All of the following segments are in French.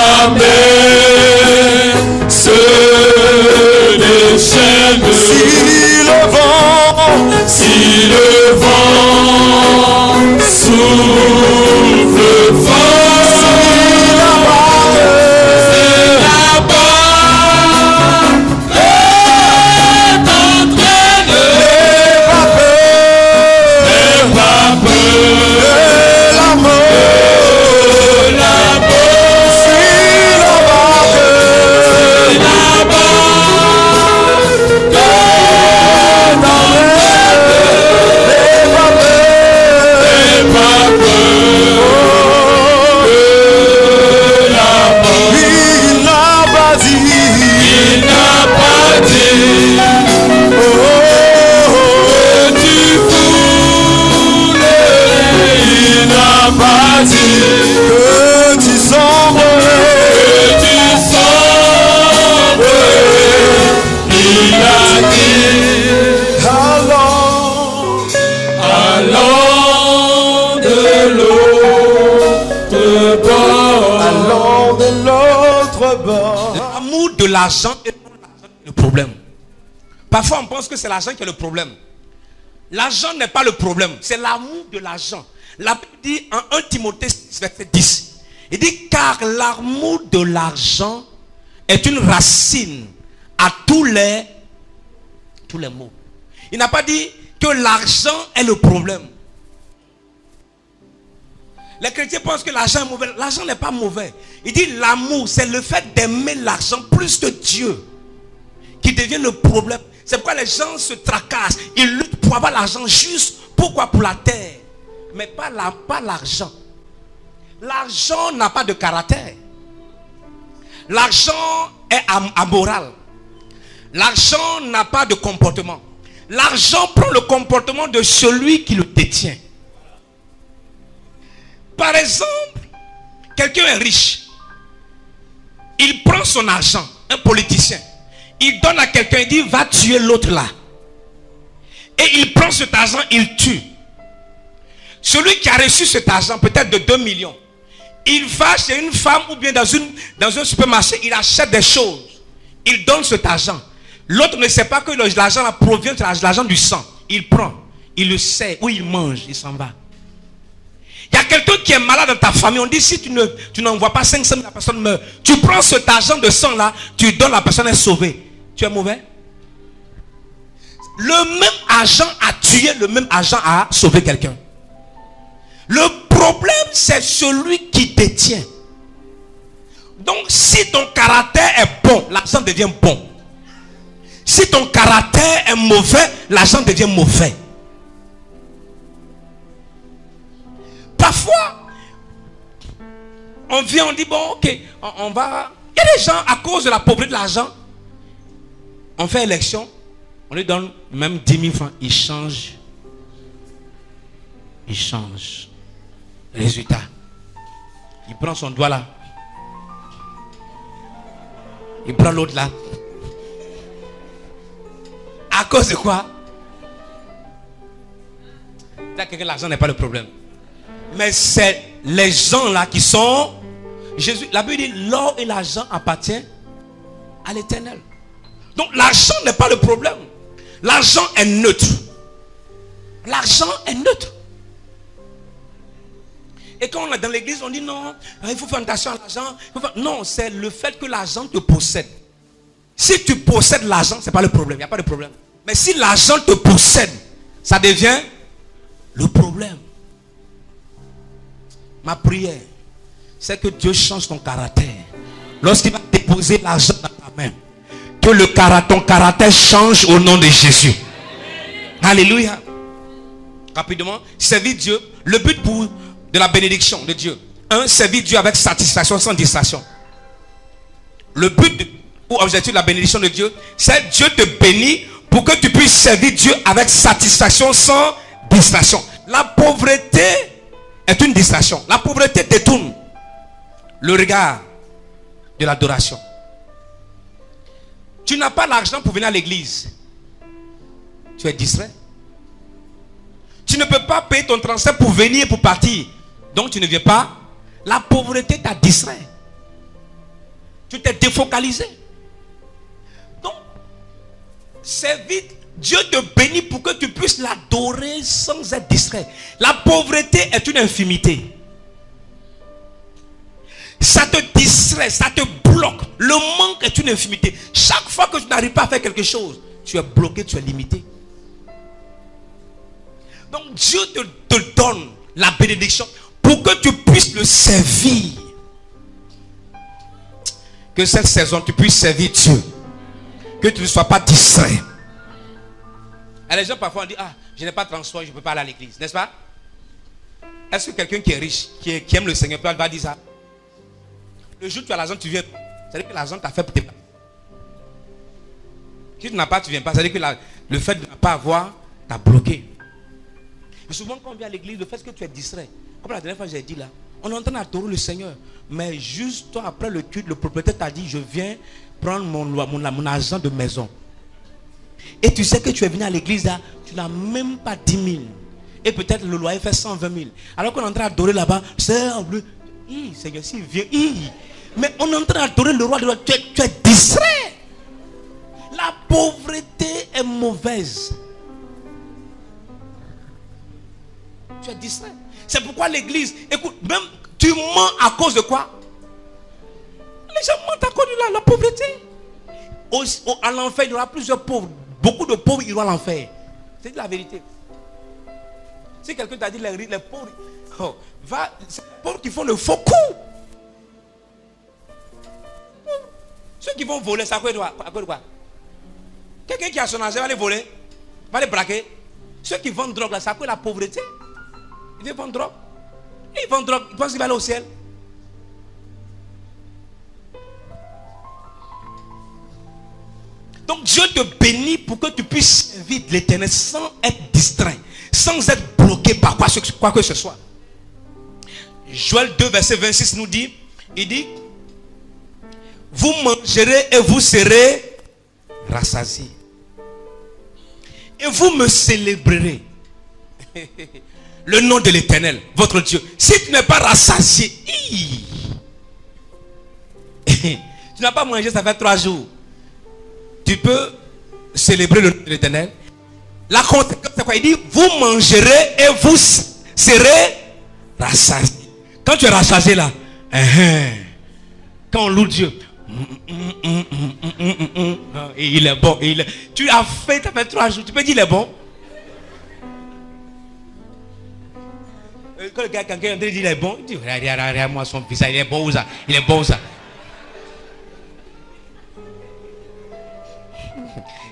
jamais se déchaîne. Si le vent souffle fort, la barque est entraînée. N'aie pas peur de la mort. Si la barque est que tu sombres, il a dit allons de l'autre bord. Allons de l'autre bord. L'amour de l'argent est le problème. Parfois on pense que c'est l'argent qui est le problème. L'argent n'est pas le problème, c'est l'amour de l'argent. La Bible dit en 1 Timothée 6, verset 10, il dit car l'amour de l'argent est une racine à tous les maux. Il n'a pas dit que l'argent est le problème. Les chrétiens pensent que l'argent est mauvais. L'argent n'est pas mauvais. Il dit l'amour, c'est le fait d'aimer l'argent plus que Dieu qui devient le problème. C'est pourquoi les gens se tracassent. Ils luttent pour avoir l'argent juste. Pourquoi? Pour la terre. Mais pas l'argent. L'argent n'a pas de caractère. L'argent est amoral. L'argent n'a pas de comportement. L'argent prend le comportement de celui qui le détient. Par exemple, quelqu'un est riche. Il prend son argent, un politicien. Il donne à quelqu'un, il dit va tuer l'autre là. Et il prend cet argent, il tue. Celui qui a reçu cet argent, peut-être de 2 millions, il va chez une femme ou bien dans un supermarché, il achète des choses. Il donne cet argent. L'autre ne sait pas que l'argent provient de l'argent du sang. Il prend, il le sait, ou il mange, il s'en va. Il y a quelqu'un qui est malade dans ta famille. On dit si tu n'envoies pas 500 000, la personne meurt. Tu prends cet argent de sang là, tu donnes, la personne est sauvée. Tu es mauvais? Le même argent a tué, le même argent a sauvé quelqu'un. Le problème, c'est celui qui détient. Donc, si ton caractère est bon, l'argent devient bon. Si ton caractère est mauvais, l'argent devient mauvais. Parfois, on vient, on dit, bon, ok, on va... Il y a des gens, à cause de la pauvreté de l'argent, on fait élection, on lui donne même 10 000 francs, il change. Il change. Résultat, il prend son doigt là. Il prend l'autre là. À cause de quoi? L'argent n'est pas le problème. Mais c'est les gens là qui sont... Jésus, la Bible dit l'or et l'argent appartiennent à l'Éternel. Donc l'argent n'est pas le problème. L'argent est neutre. L'argent est neutre. Et quand on est dans l'église, on dit non, il faut faire attention à l'argent. Non, c'est le fait que l'argent te possède. Si tu possèdes l'argent, ce n'est pas le problème. Il n'y a pas de problème. Mais si l'argent te possède, ça devient le problème. Ma prière, c'est que Dieu change ton caractère. Lorsqu'il va déposer l'argent dans ta main, que ton caractère change au nom de Jésus. Alléluia. Rapidement, servir Dieu. Le but de la bénédiction de Dieu. Servir Dieu avec satisfaction, sans distraction. Le but ou objectif de la bénédiction de Dieu, c'est Dieu te bénit pour que tu puisses servir Dieu avec satisfaction, sans distraction. La pauvreté est une distraction. La pauvreté détourne le regard de l'adoration. Tu n'as pas l'argent pour venir à l'église. Tu es distrait. Tu ne peux pas payer ton transfert pour venir et pour partir. Donc tu ne viens pas. La pauvreté t'a distrait. Tu t'es défocalisé. Donc, c'est vite. Dieu te bénit pour que tu puisses l'adorer sans être distrait. La pauvreté est une infimité. Ça te distrait, ça te bloque. Le manque est une infimité. Chaque fois que tu n'arrives pas à faire quelque chose, tu es bloqué, tu es limité. Donc Dieu te donne la bénédiction pour que tu puisses le servir. Que cette saison, tu puisses servir Dieu. Que tu ne sois pas distrait. Et les gens parfois ont dit, ah, je n'ai pas de transport, je ne peux pas aller à l'église. N'est-ce pas? Est-ce que quelqu'un qui est riche, qui aime le Seigneur, va dire ça? Le jour où tu as l'argent, tu viens. C'est-à-dire que l'argent t'a fait pour tes parents. Si tu n'as pas, tu ne viens pas. C'est-à-dire que le fait de ne pas avoir t'a bloqué. Et souvent quand on vient à l'église, le fait que tu es distrait. Comme la dernière fois j'ai dit là, on est en train d'adorer le Seigneur. Mais juste toi, après le culte, le propriétaire t'a dit, je viens prendre mon argent de maison. Et tu sais que tu es venu à l'église là, tu n'as même pas 10 000. Et peut-être le loyer fait 120 000. Alors qu'on est en train d'adorer là-bas, c'est en bleu. Seigneur, s'il vient, mais on est en train d'adorer le roi de roi. Tu es distrait. La pauvreté est mauvaise. Tu es distrait. C'est pourquoi l'église, écoute, même tu mens à cause de quoi? Les gens mentent à cause de la pauvreté. À l'enfer, il y aura plusieurs pauvres. Beaucoup de pauvres iront à l'enfer. C'est la vérité. Si quelqu'un t'a dit les pauvres, c'est les pauvres qui font le faux coup. Ceux qui vont voler, c'est à cause de quoi? Quelqu'un qui a son argent va les voler, va les braquer. Ceux qui vendent drogue, c'est à cause de la pauvreté. Ils vendent drogue. Ils vendent drogue, ils pensent qu'ils vont aller au ciel. Donc Dieu te bénit pour que tu puisses servir l'Éternel sans être distrait, sans être bloqué par quoi que ce soit. Joël 2 verset 26 nous dit, il dit, vous mangerez et vous serez rassasiés. Et vous me célébrerez le nom de l'Éternel, votre Dieu. Si tu n'es pas rassasié, tu n'as pas mangé, ça fait 3 jours. Tu peux célébrer le nom de l'Éternel. La conséquence, c'est quoi? Il dit, vous mangerez et vous serez rassasiés. Quand tu es rassasié là, quand on loue Dieu, et il est bon. Tu as fait, tu as fait 3 jours. Tu peux dire il est bon. Quand le gars, quelqu'un dit il est bon, il dit regarde moi son fils, il est bon où ça? Il est bon où ça?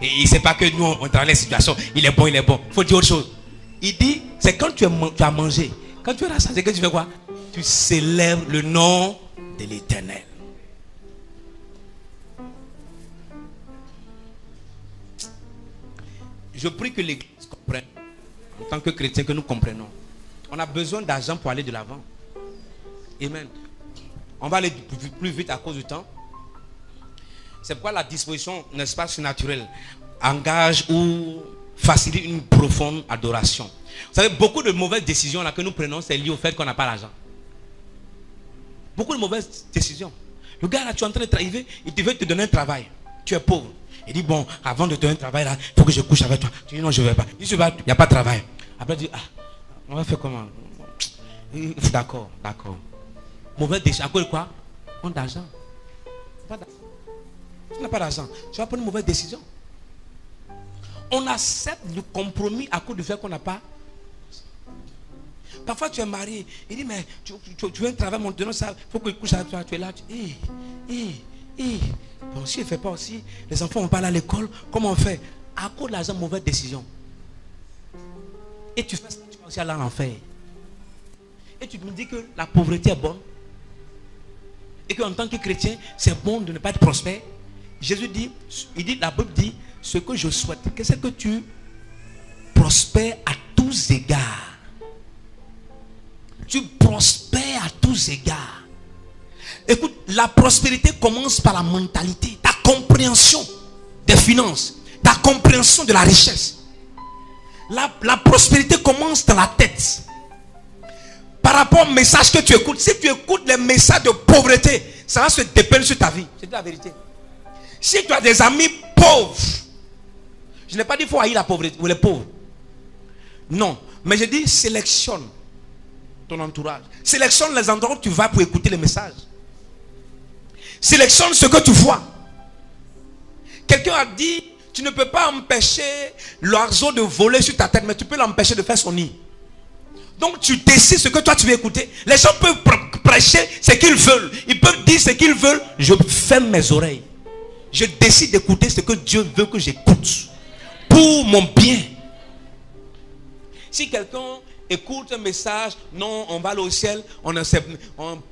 Et il ne sait pas que nous on est dans les situations. Il est bon, il est bon. Il faut dire autre chose. Il dit, c'est quand tu as mangé, quand tu es rassasié, que tu fais quoi? Tu célèbres le nom de l'Éternel. Je prie que l'Église comprenne, en tant que chrétien, que nous comprenons. On a besoin d'argent pour aller de l'avant. Amen. On va aller plus vite à cause du temps. C'est pourquoi la disposition, n'est-ce pas, surnaturelle, engage ou facilite une profonde adoration. Vous savez, beaucoup de mauvaises décisions là, que nous prenons, c'est lié au fait qu'on n'a pas l'argent. Beaucoup de mauvaises décisions. Le gars là, tu es en train de travailler, il te veut te donner un travail. Tu es pauvre. Il dit, bon, avant de te donner un travail là, il faut que je couche avec toi. Tu dis, non, je ne vais pas. Il dit, il n'y a pas de travail. Après, il dit, ah, on va faire comment? D'accord. Mauvaise décision. À cause de quoi? On a d'argent. Tu n'as pas d'argent. Tu vas prendre une mauvaise décision. On accepte le compromis à cause du fait qu'on n'a pas. Parfois tu es marié. Il dit, mais tu veux un travail maintenant, il faut que je couche avec toi. Tu es là. Bon, si je ne fais pas aussi, les enfants vont pas aller à l'école. Comment on fait? À cause de l'argent, mauvaise décision. Et tu fais ça, tu vas aussi aller à l'enfer. Et tu me dis que la pauvreté est bonne. Et qu'en tant que chrétien, c'est bon de ne pas être prospère. Jésus dit, la Bible dit, ce que je souhaite, c'est que tu prospères à tous égards. Tu prospères à tous égards. Écoute, la prospérité commence par la mentalité, ta compréhension des finances, ta compréhension de la richesse. La prospérité commence dans la tête. par rapport au message que tu écoutes. Si tu écoutes les messages de pauvreté, ça va se dépeindre sur ta vie. C'est la vérité. Si tu as des amis pauvres, je n'ai pas dit qu'il faut haïr la pauvreté ou les pauvres. Non, mais je dis sélectionne ton entourage. Sélectionne les endroits où tu vas pour écouter les messages. Sélectionne ce que tu vois. Quelqu'un a dit, tu ne peux pas empêcher l'oiseau de voler sur ta tête, mais tu peux l'empêcher de faire son nid. Donc tu décides ce que toi tu veux écouter. Les gens peuvent prêcher ce qu'ils veulent. Ils peuvent dire ce qu'ils veulent. Je ferme mes oreilles. Je décide d'écouter ce que Dieu veut que j'écoute. Pour mon bien. Si quelqu'un écoute un message, non, on va aller au ciel, on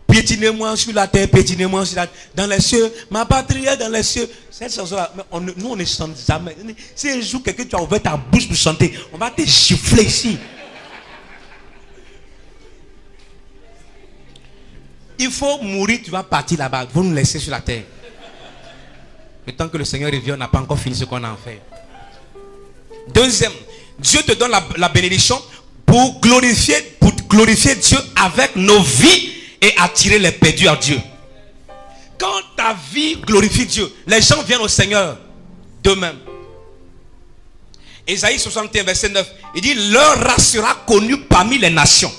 piétinez-moi sur la terre, piétinez-moi sur la terre, dans les cieux, ma patrie est dans les cieux. Cette chanson-là, nous on ne chante jamais. Si un jour quelqu'un tu as ouvert ta bouche pour chanter, on va te gifler ici. Il faut mourir, tu vas partir là-bas, vous nous laisser sur la terre. Le temps que le Seigneur revient, on n'a pas encore fini ce qu'on a en fait. Deuxième, Dieu te donne la bénédiction pour glorifier Dieu avec nos vies et attirer les perdus à Dieu. Quand ta vie glorifie Dieu, les gens viennent au Seigneur d'eux-mêmes. Ésaïe 61 verset 9, il dit leur race sera connue parmi les nations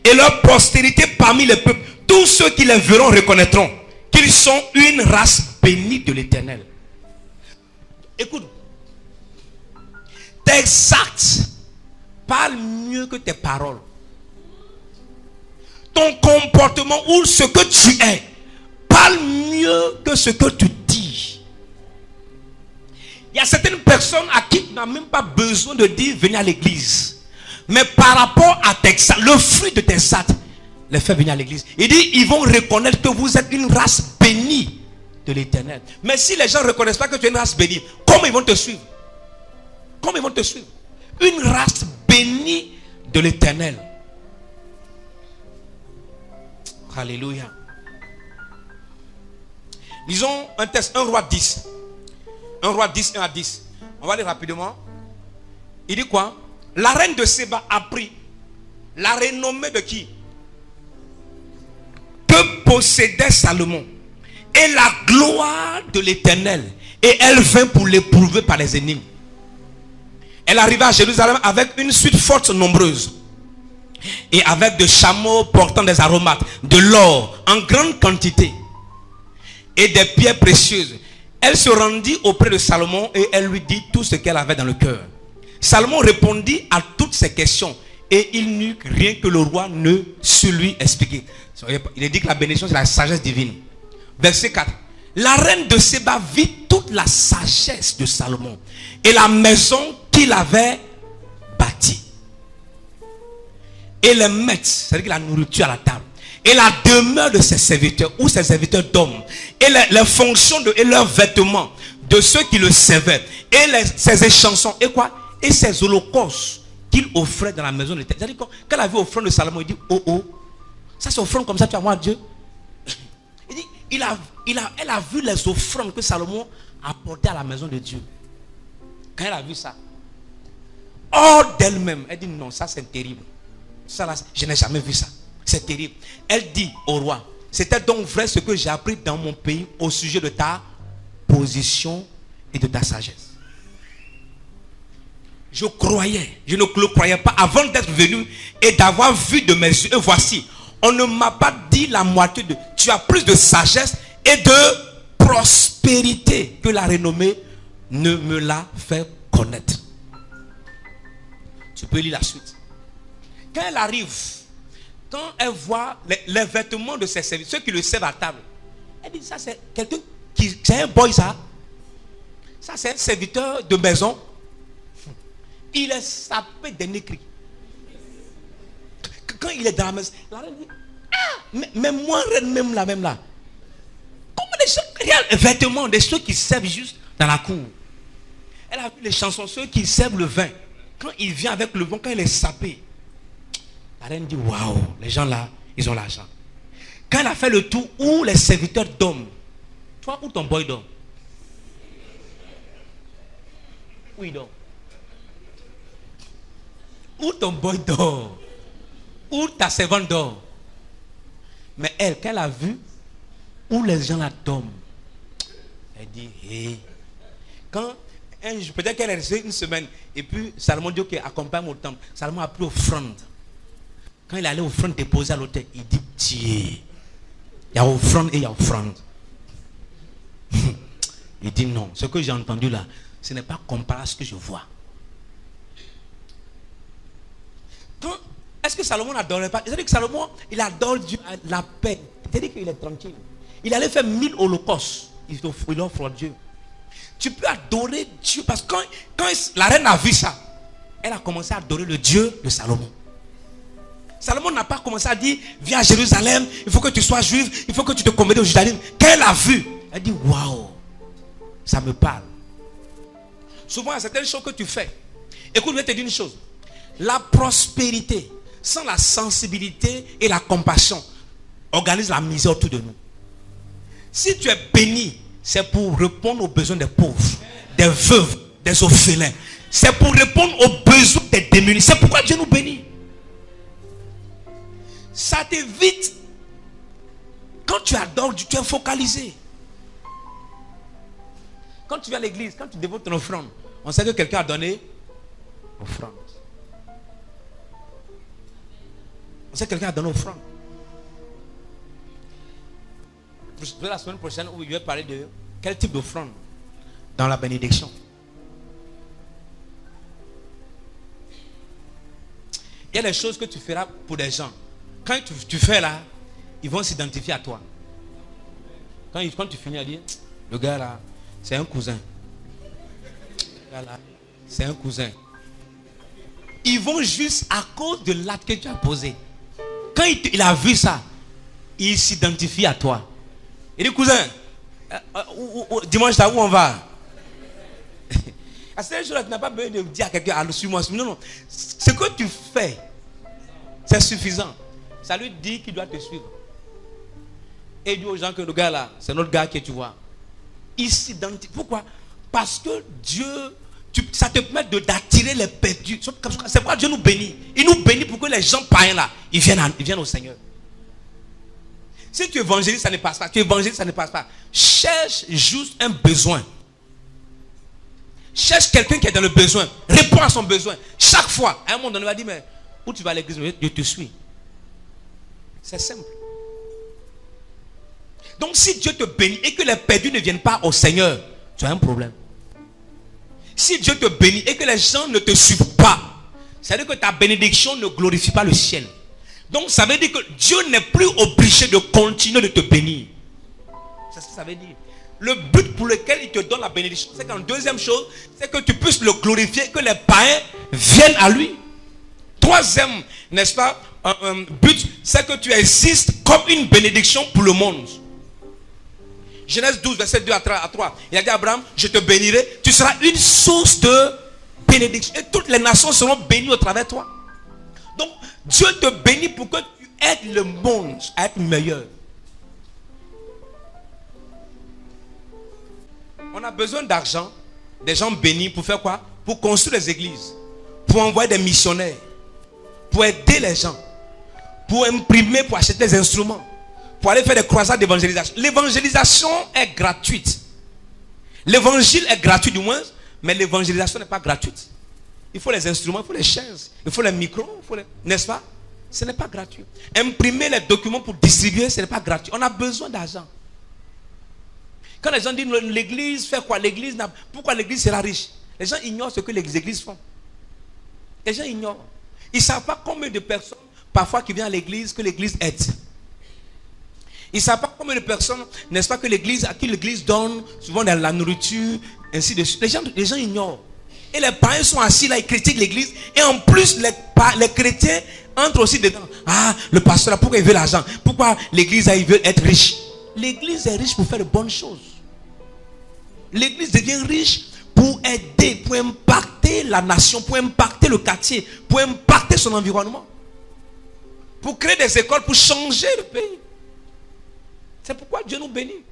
et leur postérité parmi les peuples. Tous ceux qui les verront reconnaîtront qu'ils sont une race bénie de l'Éternel. Écoute, tes actes parlent mieux que tes paroles. Ton comportement ou ce que tu es parle mieux que ce que tu dis. Il y a certaines personnes à qui tu n'as même pas besoin de dire venez à l'église. Mais par rapport à tes actes, le fruit de tes actes les fait venir à l'église. Il dit ils vont reconnaître que vous êtes une race bénie de l'Éternel. Mais si les gens ne reconnaissent pas que tu es une race bénie, comment ils vont te suivre? Comment ils vont te suivre? Une race bénie de l'Éternel. Alléluia. Lisons un texte, 1 Roi 10. 1 Roi 10, 1 à 10. On va lire rapidement. Il dit quoi? La reine de Séba a pris la renommée de qui? Que possédait Salomon. Et la gloire de l'Éternel. Et elle vint pour l'éprouver par les énigmes. Elle arriva à Jérusalem avec une suite forte nombreuse. Et avec de chameaux portant des aromates, de l'or en grande quantité. Et des pierres précieuses. Elle se rendit auprès de Salomon et elle lui dit tout ce qu'elle avait dans le cœur. Salomon répondit à toutes ces questions. Et il n'eut rien que le roi ne sut lui expliquer. Il est dit que la bénédiction c'est la sagesse divine. Verset 4. La reine de Séba vit toute la sagesse de Salomon et la maison qu'il avait bâtie. Et les maîtres, c'est-à-dire la nourriture à la table. Et la demeure de ses serviteurs ou ses serviteurs d'hommes. Et les fonctions et leurs vêtements de ceux qui le servaient. Et ses échansons. Et quoi? Et ses holocaustes qu'il offrait dans la maison de l'Éternel. C'est-à-dire quand elle a vu offrande de Salomon, il dit oh oh. Ça c'est offrande comme ça tu as moi à Dieu. Il dit elle a vu les offrandes que Salomon apportait à la maison de Dieu. Quand elle a vu ça, hors d'elle-même, elle dit non, ça c'est terrible. Ça là, je n'ai jamais vu ça. C'est terrible. Elle dit au roi, c'était donc vrai ce que j'ai appris dans mon pays au sujet de ta position et de ta sagesse. Je ne le croyais pas avant d'être venu et d'avoir vu de mes yeux. Et voici, on ne m'a pas dit la moitié de... Tu as plus de sagesse et de prospérité que la renommée ne me l'a fait connaître. Tu peux lire la suite. Quand elle arrive, quand elle voit les vêtements de ses serviteurs, ceux qui le servent à table, elle dit ça c'est quelqu'un qui... C'est un boy ça. Ça c'est un serviteur de maison. Il est sapé d'un écrit. Quand il est dans la maison, la reine dit, ah, mais moi, reine, même là. Comment des choses, regarde, vêtements, des choses qui servent juste dans la cour. Elle a vu les chansons, ceux qui servent le vin. Quand il vient avec le vin, quand il est sapé, la reine dit, waouh, les gens là, ils ont l'argent. Quand elle a fait le tour, où les serviteurs dorment, toi, où ton boy dort? Où il dort? Où ton boy dort? où ta servante dort. Mais elle, quand elle a vu où les gens la dorment, elle dit, hé. Peut-être qu'elle est restée une semaine. Et puis Salomon dit, ok, accompagne-moi au temple. Salomon a pris offrande. Quand il allait offrande déposer à l'autel, il dit, tiens, il y a offrande et il y a offrande. Il dit non, ce que j'ai entendu là, ce n'est pas comparé à ce que je vois. Est-ce que Salomon n'adorait pas? C'est-à-dire que Salomon, il adore Dieu, la paix. C'est-à-dire qu'il est tranquille. Il allait faire 1000 holocaustes. Il offre à Dieu. Tu peux adorer Dieu parce que quand la reine a vu ça, elle a commencé à adorer le Dieu de Salomon. Salomon n'a pas commencé à dire, viens à Jérusalem, il faut que tu sois juif, il faut que tu te convertis au judaïsme. Quand elle a vu, elle dit, waouh, ça me parle. Souvent, il y a certaines choses que tu fais. Écoute, je vais te dire une chose. La prospérité, sans la sensibilité et la compassion, organise la misère autour de nous. Si tu es béni, c'est pour répondre aux besoins des pauvres, des veuves, des orphelins. C'est pour répondre aux besoins des démunis. C'est pourquoi Dieu nous bénit. Ça t'évite. Quand tu adores Dieu, tu es focalisé. Quand tu viens à l'église, quand tu dévotes ton offrande, on sait que quelqu'un a donné offrande. On sait que quelqu'un a donné offrande. La semaine prochaine, où je vais parler de quel type d'offrande dans la bénédiction. Il y a des choses que tu feras pour des gens. Quand tu fais là, ils vont s'identifier à toi. Quand tu finis à dire, le gars là, c'est un cousin. Le gars là, c'est un cousin. Ils vont juste à cause de l'acte que tu as posé. Quand il a vu ça, il s'identifie à toi. Il dit, cousin, dimanche là, où on va? À cette chose-là, tu n'as pas besoin de dire à quelqu'un, suis-moi. Non, non. Ce que tu fais, c'est suffisant. Ça lui dit qu'il doit te suivre. Et il dit aux gens que le gars là, c'est notre gars que tu vois. Il s'identifie. Pourquoi? Parce que Dieu, ça te permet d'attirer les perdus. C'est pourquoi Dieu nous bénit. Il nous bénit pour que les gens païens là, ils viennent au Seigneur. Si tu évangélises, ça ne passe pas. Tu évangélises, ça ne passe pas. Cherche juste un besoin. Cherche quelqu'un qui est dans le besoin. Réponds à son besoin. Chaque fois, à un moment donné, il va dire, mais où tu vas à l'église? Je te suis. C'est simple. Donc si Dieu te bénit et que les perdus ne viennent pas au Seigneur, tu as un problème. Si Dieu te bénit et que les gens ne te suivent pas, ça veut dire que ta bénédiction ne glorifie pas le ciel. Donc ça veut dire que Dieu n'est plus obligé de continuer de te bénir. C'est ce que ça veut dire. Le but pour lequel il te donne la bénédiction, c'est qu'en deuxième chose, c'est que tu puisses le glorifier, que les païens viennent à lui. Troisième, n'est-ce pas, but, c'est que tu existes comme une bénédiction pour le monde. Genèse 12, verset 2 à 3. Il a dit à Abraham, je te bénirai, tu seras une source de bénédiction. Et toutes les nations seront bénies au travers de toi. Donc, Dieu te bénit pour que tu aides le monde à être meilleur. On a besoin d'argent, des gens bénis pour faire quoi? Pour construire les églises, pour envoyer des missionnaires, pour aider les gens, pour imprimer, pour acheter des instruments, pour aller faire des croisades d'évangélisation. L'évangélisation est gratuite. L'évangile est gratuit du moins, mais l'évangélisation n'est pas gratuite. Il faut les instruments, il faut les chaises, il faut les micros, n'est-ce pas? Ce n'est pas gratuit. Imprimer les documents pour distribuer, ce n'est pas gratuit. On a besoin d'argent. Quand les gens disent l'église fait quoi? Pourquoi l'église sera riche? Les gens ignorent ce que les églises font. Les gens ignorent. Ils ne savent pas combien de personnes parfois qui viennent à l'église que l'église aide. Ils ne savent pas combien de personnes, n'est-ce pas, à qui l'église donne souvent de la nourriture, ainsi de suite. Les gens ignorent. Et les païens sont assis là, ils critiquent l'église. Et en plus, les chrétiens entrent aussi dedans. Ah, le pasteur là, pourquoi il veut l'argent? Pourquoi l'église là, il veut être riche? L'église est riche pour faire de bonnes choses. L'église devient riche pour aider, pour impacter la nation, pour impacter le quartier, pour impacter son environnement. Pour créer des écoles, pour changer le pays. C'est pourquoi Dieu nous bénit.